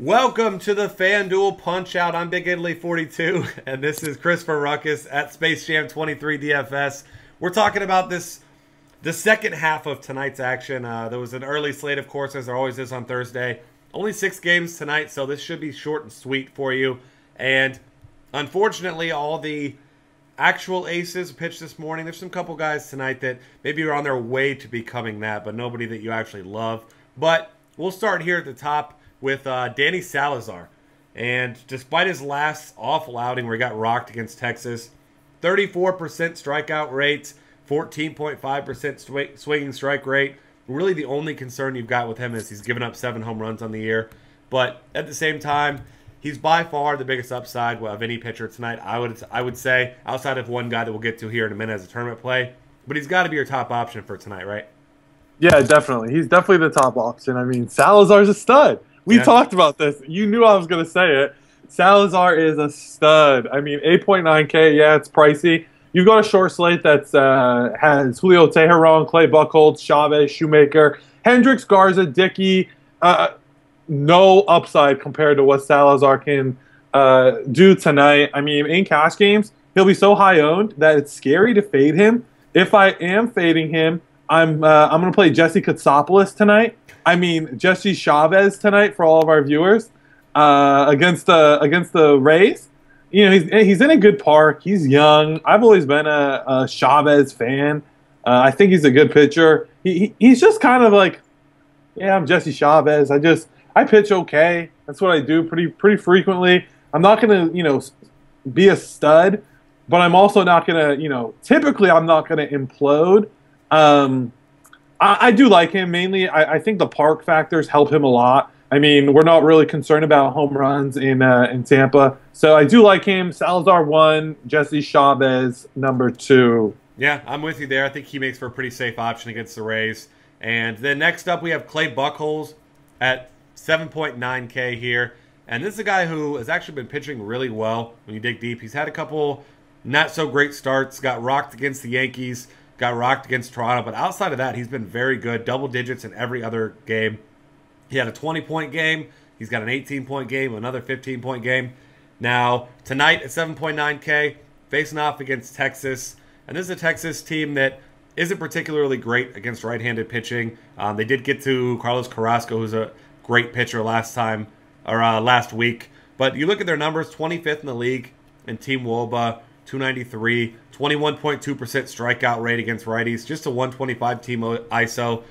Welcome to the FanDuel Punch-Out. I'm Big Italy 42, and this is Christopher Ruckus at Space Jam 23 DFS. We're talking about the second half of tonight's action. There was an early slate, of course, as there always is on Thursday. Only 6 games tonight, so this should be short and sweet for you. And unfortunately, all the actual aces pitched this morning. There's some couple guys tonight that maybe are on their way to becoming that, but nobody that you actually love. But we'll start here at the top with Danny Salazar. And despite his last awful outing where he got rocked against Texas, 34% strikeout rate, 14.5% swinging strike rate. Really the only concern you've got with him is he's given up 7 home runs on the year. But at the same time, he's by far the biggest upside of any pitcher tonight, I would say, outside of one guy that we'll get to here in a minute as a tournament play. But he's got to be your top option for tonight, right? Yeah, definitely. He's definitely the top option. I mean, Salazar's a stud. We talked about this. You knew I was going to say it. Salazar is a stud. I mean, 8.9K, yeah, it's pricey. You've got a short slate that has Julio Teheran, Clay Buchholz, Chavez, Shoemaker, Hendricks, Garza, Dickey. No upside compared to what Salazar can do tonight. I mean, in cash games, he'll be so high owned that it's scary to fade him. If I am fading him, I'm going to play Jesse Katsopoulos tonight. I mean, Jesse Chavez tonight for all of our viewers against the Rays. You know, he's in a good park. He's young. I've always been a Chavez fan. I think he's a good pitcher. He's just kind of like, yeah, I'm Jesse Chavez. I pitch okay. That's what I do pretty frequently. I'm not gonna be a stud, but I'm also not gonna typically I'm not gonna implode. I do like him mainly. I think the park factors help him a lot. I mean, we're not really concerned about home runs in Tampa, so I do like him. Salazar 1, Jesse Chavez number 2. Yeah, I'm with you there. I think he makes for a pretty safe option against the Rays. And then next up, we have Clay Buchholz at 7.9K here. And this is a guy who has actually been pitching really well when you dig deep. He's had a couple not-so-great starts, got rocked against the Yankees, got rocked against Toronto. But outside of that, he's been very good, double digits in every other game. He had a 20-point game. He's got an 18-point game, another 15-point game. Now, tonight at 7.9K, facing off against Texas. And this is a Texas team that isn't particularly great against right-handed pitching. They did get to Carlos Carrasco, who's a great pitcher last week. But you look at their numbers, 25th in the league in Team WOBA, 293, 21.2% strikeout rate against righties, just a 125 team ISO.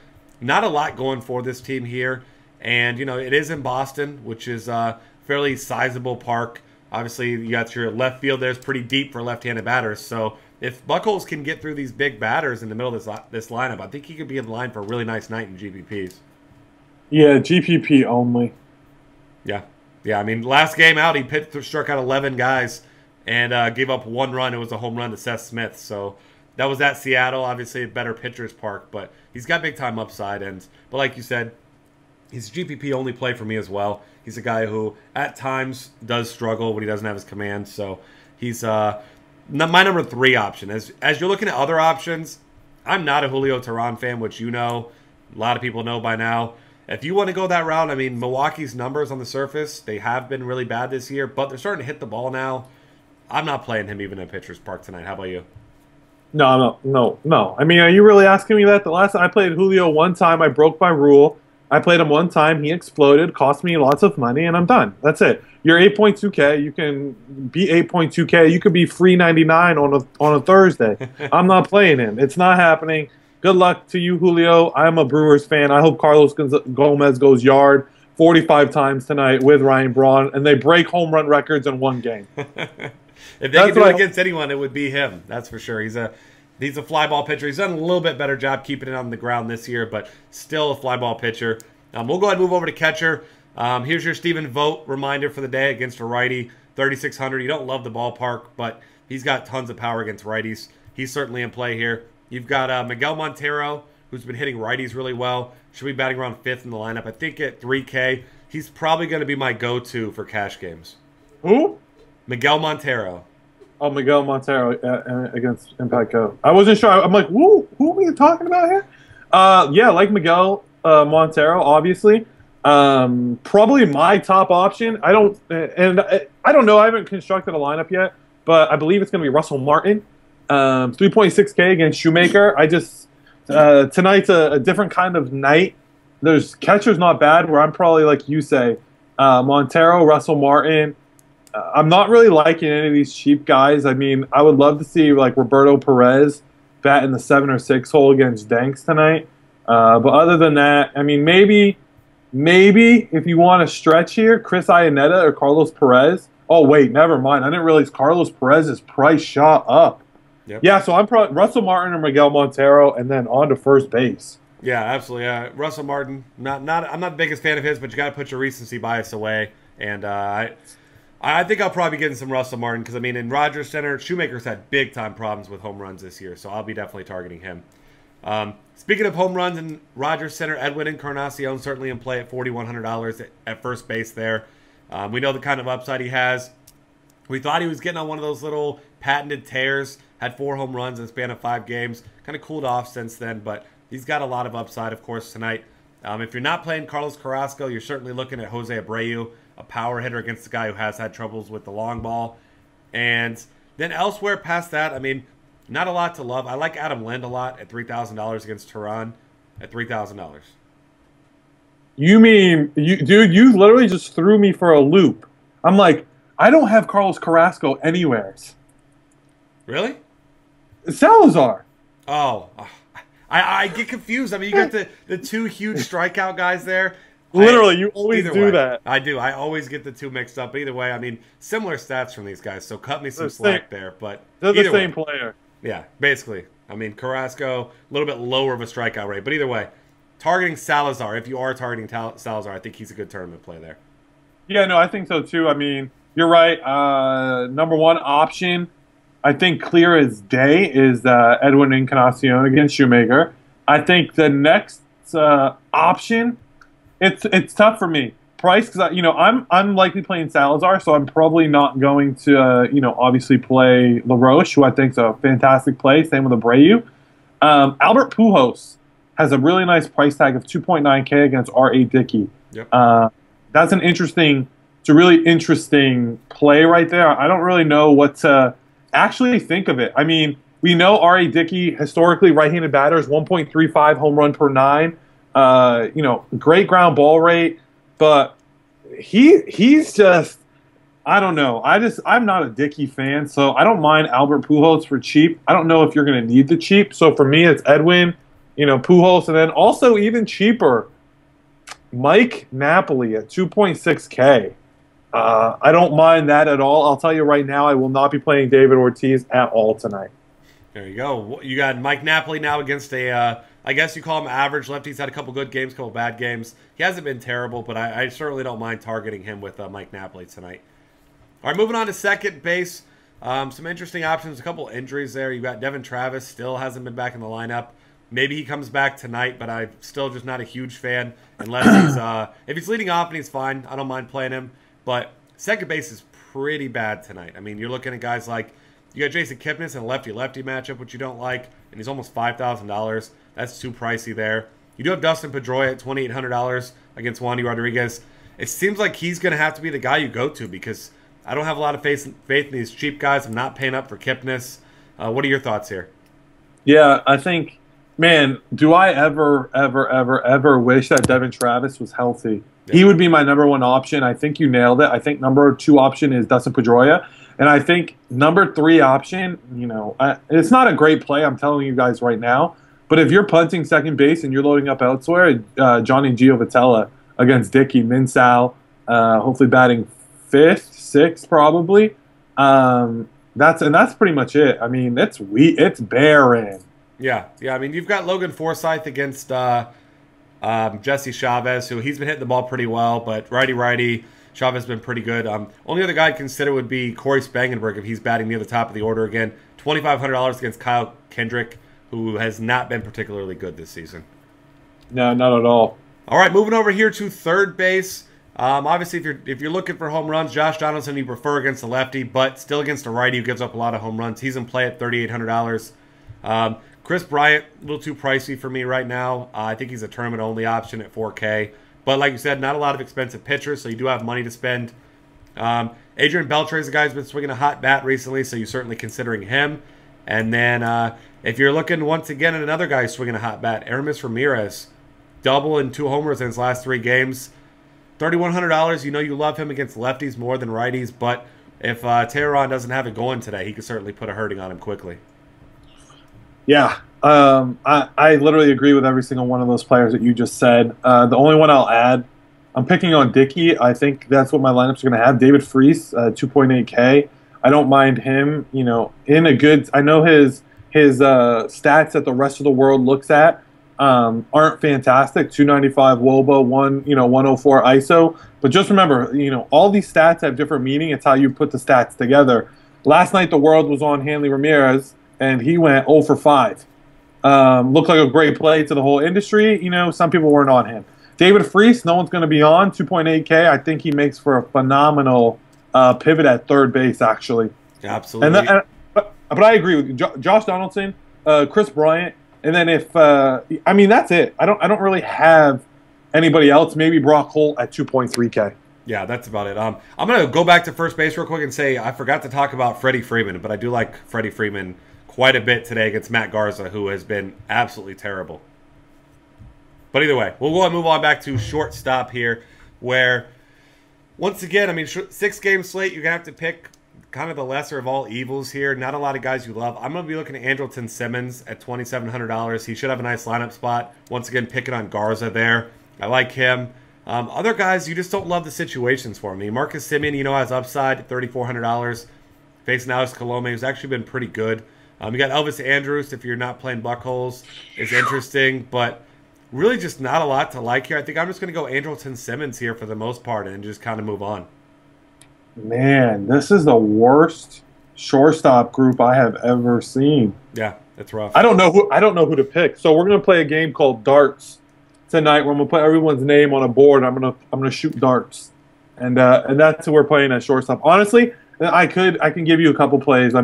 Not a lot going for this team here. And, it is in Boston, which is a fairly sizable park. Obviously, you got your left field there. It's pretty deep for left-handed batters. So if Buchholz can get through these big batters in the middle of this lineup, I think he could be in line for a really nice night in GPPs. Yeah, GPP only. Yeah. I mean, last game out, he struck out 11 guys and gave up 1 run. It was a home run to Seth Smith. So that was at Seattle. Obviously, a better pitcher's park, but he's got big-time upside. But like you said, he's a GPP only play for me as well. He's a guy who at times does struggle when he doesn't have his command. So he's my number 3 option. As you're looking at other options, I'm not a Julio Teheran fan, which a lot of people know by now. If you want to go that route, I mean, Milwaukee's numbers on the surface, they have been really bad this year, but they're starting to hit the ball now. I'm not playing him even in pitcher's park tonight. How about you? No. I mean, are you really asking me that? The last time I played Julio one time, I broke my rule. I played him one time. He exploded, cost me lots of money, and I'm done. That's it. You're 8.2K. You can be 8.2K. You could be free 99 on a Thursday. I'm not playing him. It's not happening. Good luck to you, Julio. I'm a Brewers fan. I hope Carlos Gomez goes yard 45 times tonight with Ryan Braun, and they break home run records in one game. If they can do it against anyone, it would be him. That's for sure. He's a fly ball pitcher. He's done a little bit better job keeping it on the ground this year, but still a fly ball pitcher. We'll go ahead and move over to catcher. Here's your Stephen Vogt reminder for the day against a righty, 3,600. You don't love the ballpark, but he's got tons of power against righties. He's certainly in play here. You've got Miguel Montero, who's been hitting righties really well. Should be batting around 5th in the lineup. I think at 3K, he's probably going to be my go-to for cash games. Who? Miguel Montero. Oh, Miguel Montero against Impact Go. I wasn't sure. I'm like, who are we talking about here? Yeah, like Miguel Montero, obviously. Probably my top option. I don't know. I haven't constructed a lineup yet, but I believe it's going to be Russell Martin. 3.6K against Shoemaker. Tonight's a different kind of night. There's catcher's not bad. Where I'm probably like you say, Montero, Russell Martin. I'm not really liking any of these cheap guys. I mean, I would love to see like Roberto Perez bat in the 7 or 6 hole against Danks tonight. But other than that, I mean, maybe if you want to stretch here, Chris Iannetta or Carlos Perez. Oh wait, never mind. I didn't realize Carlos Perez's price shot up. Yep. Yeah, so I'm probably Russell Martin or Miguel Montero, and then on to first base. Yeah, absolutely. Russell Martin, I'm not the biggest fan of his, but you got to put your recency bias away. And I think I'll probably be getting some Russell Martin because, I mean, in Rogers Center, Shoemaker's had big-time problems with home runs this year, so I'll be definitely targeting him. Speaking of home runs in Rogers Center, Edwin Encarnacion certainly in play at $4,100 at first base there. We know the kind of upside he has. We thought he was getting on one of those little patented tears, had 4 home runs in the span of 5 games. Kind of cooled off since then, but he's got a lot of upside, of course, tonight. If you're not playing Carlos Carrasco, you're certainly looking at Jose Abreu, a power hitter against a guy who has had troubles with the long ball. And then elsewhere past that, I mean, not a lot to love. I like Adam Lind a lot at $3,000 against Tehran at $3,000. You mean, dude, you literally just threw me for a loop. I'm like, I don't have Carlos Carrasco anywhere. Really? Salazar. Oh, I get confused. I mean, you got the 2 huge strikeout guys there. Literally, you always do that. I do. I always get the 2 mixed up. Either way, I mean, similar stats from these guys, so cut me some slack there. But they're the same player. Yeah, basically. I mean, Carrasco, a little bit lower of a strikeout rate. But either way, targeting Salazar, if you are targeting Salazar, I think he's a good tournament play there. Yeah, no, I think so too. I mean, you're right. Number one option, I think clear as day, is Edwin Encarnacion against Shoemaker. I think the next option, it's tough for me. Price, because I'm likely playing Salazar, so I'm probably not going to obviously play LaRoche, who I think is a fantastic play. Same with Abreu. Albert Pujols has a really nice price tag of 2.9K against R.A. Dickey. Yep. That's it's a really interesting play right there. I don't really know what to actually think of it. I mean, we know R.A. Dickey, historically right-handed batters, 1.35 home run per 9. Great ground ball rate. But he's just, I don't know. I'm not a Dickey fan, so I don't mind Albert Pujols for cheap. I don't know if you're going to need the cheap. So for me, it's Edwin, Pujols, and then also even cheaper, Mike Napoli at 2.6K. I don't mind that at all. I'll tell you right now, I will not be playing David Ortiz at all tonight. There you go. You got Mike Napoli now against I guess you call him average lefty. He's had a couple good games, couple bad games. He hasn't been terrible, but I certainly don't mind targeting him with Mike Napoli tonight. All right, moving on to second base. Some interesting options, a couple injuries there. You've got Devin Travis, still hasn't been back in the lineup. Maybe he comes back tonight, but I'm still just not a huge fan unless he's if he's leading off and he's fine, I don't mind playing him. But second base is pretty bad tonight. I mean, you're looking at guys like, you got Jason Kipnis in a lefty-lefty matchup, which you don't like, and he's almost $5,000. That's too pricey there. You do have Dustin Pedroia at $2,800 against Wandy Rodriguez. It seems like he's going to have to be the guy you go to because I don't have a lot of faith in these cheap guys. I'm not paying up for Kipnis. What are your thoughts here? Yeah, I think, man, do I ever wish that Devin Travis was healthy? Yeah. He would be my number 1 option. I think you nailed it. I think number 2 option is Dustin Pedroia. And I think number 3 option, it's not a great play, I'm telling you guys right now. But if you're punting second base and you're loading up elsewhere, Johnny Giovatella against Dickey, Minsal, hopefully batting 5th, 6th probably. That's pretty much it. I mean, it's barren. Yeah. I mean, you've got Logan Forsythe against Jesse Chavez, who he's been hitting the ball pretty well, but righty. Chavez has been pretty good. Only other guy I'd consider would be Corey Spangenberg if he's batting near the top of the order again. $2,500 against Kyle Kendrick, who has not been particularly good this season. No, not at all. All right, moving over here to third base. Obviously, if you're looking for home runs, Josh Donaldson you prefer against the lefty, but still against a righty who gives up a lot of home runs. He's in play at $3,800. Chris Bryant, a little too pricey for me right now. I think he's a tournament-only option at $4K. But like you said, not a lot of expensive pitchers, so you do have money to spend. Adrian Beltre is a guy who's been swinging a hot bat recently, so you're certainly considering him. And then if you're looking once again at another guy swinging a hot bat, Aramis Ramirez, double and 2 homers in his last 3 games. $3,100, you know you love him against lefties more than righties, but if Tehran doesn't have it going today, he could certainly put a hurting on him quickly. Yeah, I literally agree with every single one of those players that you just said. The only one I'll add, I'm picking on Dickey. I think that's what my lineups are going to have. David Freese, 2.8K. I don't mind him. You know, in a good. I know his stats that the rest of the world looks at aren't fantastic. 295 WOBA, 104 ISO. But just remember, all these stats have different meaning. It's how you put the stats together. Last night the world was on Hanley Ramirez, and he went 0 for 5. Looked like a great play to the whole industry. Some people weren't on him. David Freese, no one's going to be on, 2.8K. I think he makes for a phenomenal pivot at third base, actually. Absolutely. But I agree with you. Josh Donaldson, Chris Bryant, and then that's it. I don't really have anybody else. Maybe Brock Holt at 2.3K. Yeah, that's about it. I'm going to go back to first base real quick and say I forgot to talk about Freddie Freeman, but I do like Freddie Freeman quite a bit today against Matt Garza, who has been absolutely terrible. But either way, we'll go and move on back to shortstop here, where, once again, 6-game slate, you're going to have to pick kind of the lesser of all evils here. Not a lot of guys you love. I'm going to be looking at Andrelton Simmons at $2,700. He should have a nice lineup spot. Once again, picking on Garza there. I like him. Other guys, you just don't love the situations for me. Marcus Semien, has upside at $3,400. Facing Alex Colome, who's actually been pretty good. You got Elvis Andrus, if you're not playing Buckholes, is interesting, but really just not a lot to like here. I think I'm just going to go Andrelton Simmons here for the most part and just kind of move on. Man, this is the worst shortstop group I have ever seen. Yeah, that's rough. I don't know who to pick. So we're going to play a game called Darts tonight, where I'm going to put everyone's name on a board. And I'm going to shoot darts, and that's who we're playing at shortstop. Honestly, I can give you a couple plays.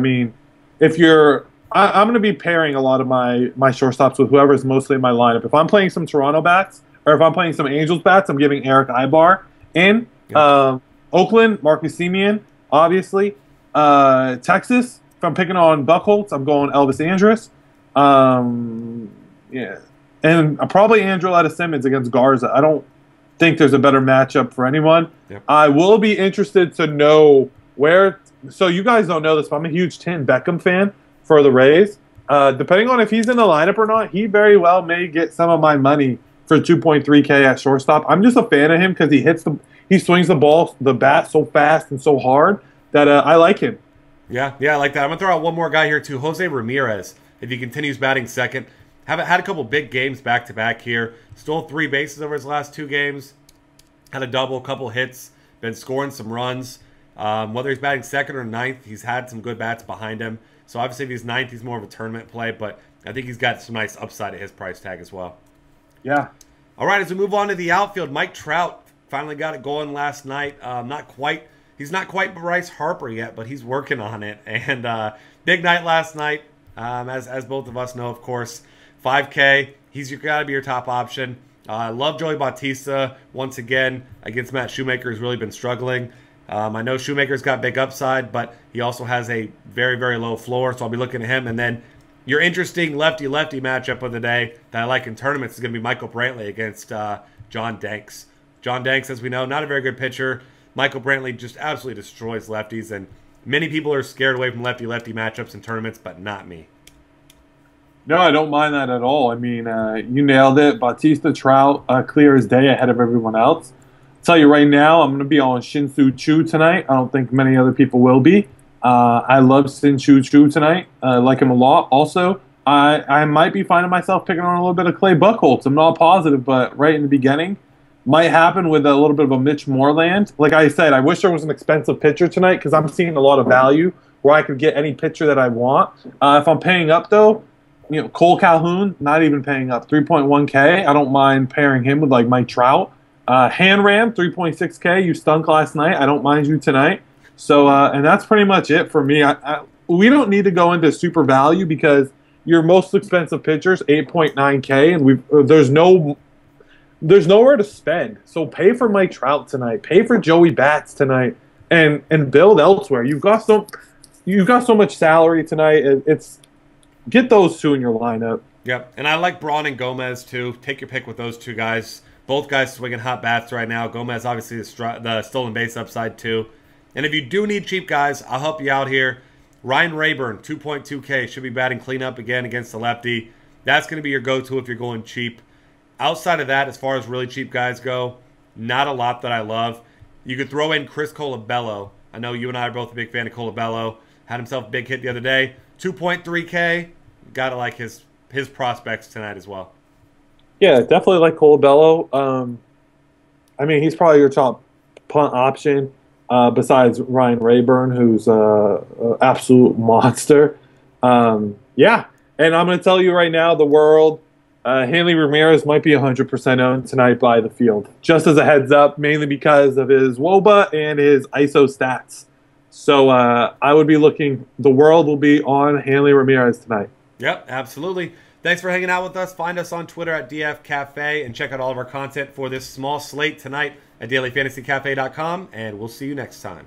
If you're, I'm going to be pairing a lot of my shortstops with whoever's mostly in my lineup. If I'm playing some Toronto bats, or if I'm playing some Angels bats, I'm giving Eric Ibar in. Yep. Oakland, Marcus Semien, obviously. Texas, if I'm picking on Buckholz, I'm going Elvis Andrus. Yeah. And probably Andrelton Simmons against Garza. I don't think there's a better matchup for anyone. Yep. I will be interested to know where. So you guys don't know this, but I'm a huge Tim Beckham fan for the Rays. Depending on if he's in the lineup or not, he very well may get some of my money for 2.3K at shortstop. I'm just a fan of him because he swings the bat so fast and so hard that I like him. Yeah, I like that. I'm going to throw out one more guy here too, Jose Ramirez. If he continues batting second, had a couple big games back-to-back here. Stole 3 bases over his last 2 games. Had a double, couple hits. Been scoring some runs. Whether he's batting second or ninth, he's had some good bats behind him. So obviously if he's ninth, he's more of a tournament play, but I think he's got some nice upside at his price tag as well. Yeah. All right, as we move on to the outfield, Mike Trout finally got it going last night. He's not quite Bryce Harper yet, but he's working on it. And big night last night, as both of us know, of course. 5K, he's got to be your top option. I love Joey Bautista once again against Matt Shoemaker, who's really been struggling. I know Shoemaker's got big upside, but he also has a very, very low floor, so I'll be looking at him. And then your interesting lefty-lefty matchup of the day that I like in tournaments is going to be Michael Brantley against John Danks. John Danks, as we know, not a very good pitcher. Michael Brantley just absolutely destroys lefties, and many people are scared away from lefty-lefty matchups in tournaments, but not me. No, I don't mind that at all. You nailed it. Bautista, Trout, clear as day ahead of everyone else. I'll tell you right now, I'm going to be on Shin-Soo Choo tonight. I don't think many other people will be. I love Shin-Soo Choo tonight. I like him a lot. Also, I might be finding myself picking on a little bit of Clay Buchholz. I'm not positive, but right in the beginning, might happen with a little bit of a Mitch Moreland. Like I said, I wish there was an expensive pitcher tonight because I'm seeing a lot of value where I could get any pitcher that I want. If I'm paying up, though, Cole Calhoun, not even paying up, 3.1K. I don't mind pairing him with like Mike Trout. Hanram, 3.6K. You stunk last night. I don't mind you tonight. So, and that's pretty much it for me. We don't need to go into super value because your most expensive pitchers, 8.9K, and there's no there's nowhere to spend. So pay for Mike Trout tonight. Pay for Joey Bats tonight, and build elsewhere. You've got so much salary tonight. It's get those two in your lineup. Yep, and I like Braun and Gomez too. Take your pick with those two guys. Both guys swinging hot bats right now. Gomez obviously the stolen base upside too. And if you do need cheap guys, I'll help you out here. Ryan Rayburn, 2.2K, should be batting cleanup again against the lefty. That's going to be your go-to if you're going cheap. Outside of that, as far as really cheap guys go, not a lot that I love. You could throw in Chris Colabello. I know you and I are both a big fan of Colabello. Had himself a big hit the other day. 2.3K. Got to like his prospects tonight as well. Yeah, definitely like Colabello. I mean, he's probably your top punt option besides Ryan Rayburn, who's an absolute monster. Yeah, and I'm going to tell you right now, the world, Hanley Ramirez might be 100% owned tonight by the field. Just as a heads up, mainly because of his WOBA and his ISO stats. So I would be looking, the world will be on Hanley Ramirez tonight. Yep, absolutely. Thanks for hanging out with us. Find us on Twitter at DF Cafe and check out all of our content for this small slate tonight at dailyfantasycafe.com, and we'll see you next time.